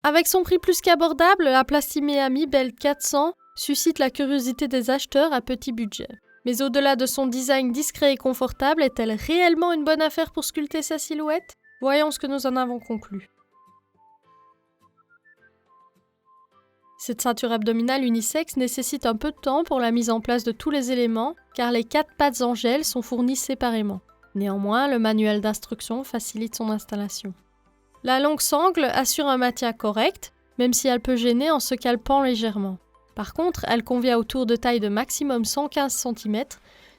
Avec son prix plus qu'abordable, la Plastimea Mi Belt 400 suscite la curiosité des acheteurs à petit budget. Mais au-delà de son design discret et confortable, est-elle réellement une bonne affaire pour sculpter sa silhouette? Voyons ce que nous en avons conclu. Cette ceinture abdominale unisexe nécessite un peu de temps pour la mise en place de tous les éléments, car les 4 pattes en gel sont fournies séparément. Néanmoins, le manuel d'instruction facilite son installation. La longue sangle assure un maintien correct, même si elle peut gêner en se calpant légèrement. Par contre, elle convient aux tours de taille de maximum 115 cm,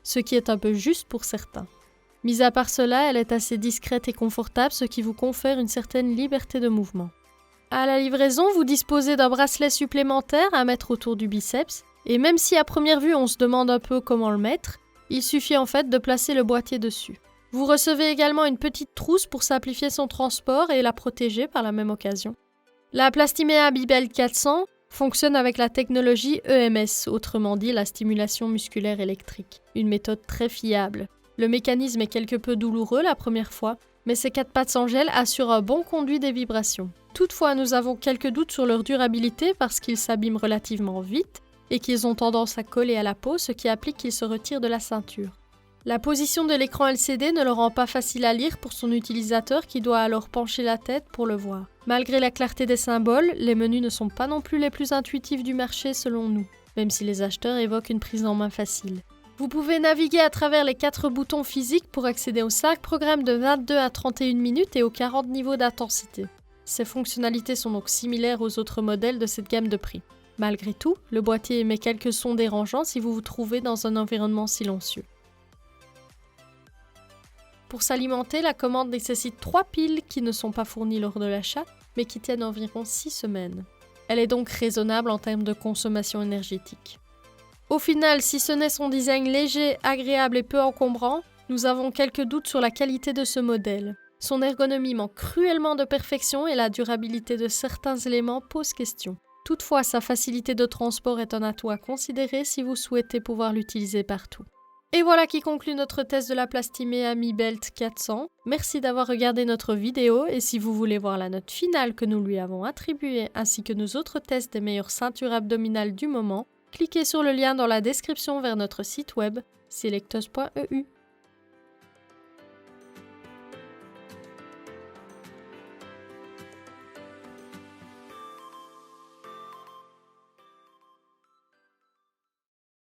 ce qui est un peu juste pour certains. Mis à part cela, elle est assez discrète et confortable, ce qui vous confère une certaine liberté de mouvement. À la livraison, vous disposez d'un bracelet supplémentaire à mettre autour du biceps, et même si à première vue on se demande un peu comment le mettre, il suffit en fait de placer le boîtier dessus. Vous recevez également une petite trousse pour simplifier son transport et la protéger par la même occasion. La Plastimea Mi Belt 400 fonctionne avec la technologie EMS, autrement dit la stimulation musculaire électrique, une méthode très fiable. Le mécanisme est quelque peu douloureux la première fois, mais ces 4 pattes en gel assurent un bon conduit des vibrations. Toutefois, nous avons quelques doutes sur leur durabilité parce qu'ils s'abîment relativement vite et qu'ils ont tendance à coller à la peau, ce qui implique qu'ils se retirent de la ceinture. La position de l'écran LCD ne le rend pas facile à lire pour son utilisateur qui doit alors pencher la tête pour le voir. Malgré la clarté des symboles, les menus ne sont pas non plus les plus intuitifs du marché selon nous, même si les acheteurs évoquent une prise en main facile. Vous pouvez naviguer à travers les 4 boutons physiques pour accéder aux 5 programmes de 22 à 31 minutes et aux 40 niveaux d'intensité. Ces fonctionnalités sont donc similaires aux autres modèles de cette gamme de prix. Malgré tout, le boîtier émet quelques sons dérangeants si vous vous trouvez dans un environnement silencieux. Pour s'alimenter, la commande nécessite 3 piles qui ne sont pas fournies lors de l'achat, mais qui tiennent environ 6 semaines. Elle est donc raisonnable en termes de consommation énergétique. Au final, si ce n'est son design léger, agréable et peu encombrant, nous avons quelques doutes sur la qualité de ce modèle. Son ergonomie manque cruellement de perfection et la durabilité de certains éléments pose question. Toutefois, sa facilité de transport est un atout à considérer si vous souhaitez pouvoir l'utiliser partout. Et voilà qui conclut notre test de la Plastimea Mi Belt 400. Merci d'avoir regardé notre vidéo et si vous voulez voir la note finale que nous lui avons attribuée ainsi que nos autres tests des meilleures ceintures abdominales du moment, cliquez sur le lien dans la description vers notre site web selectos.eu.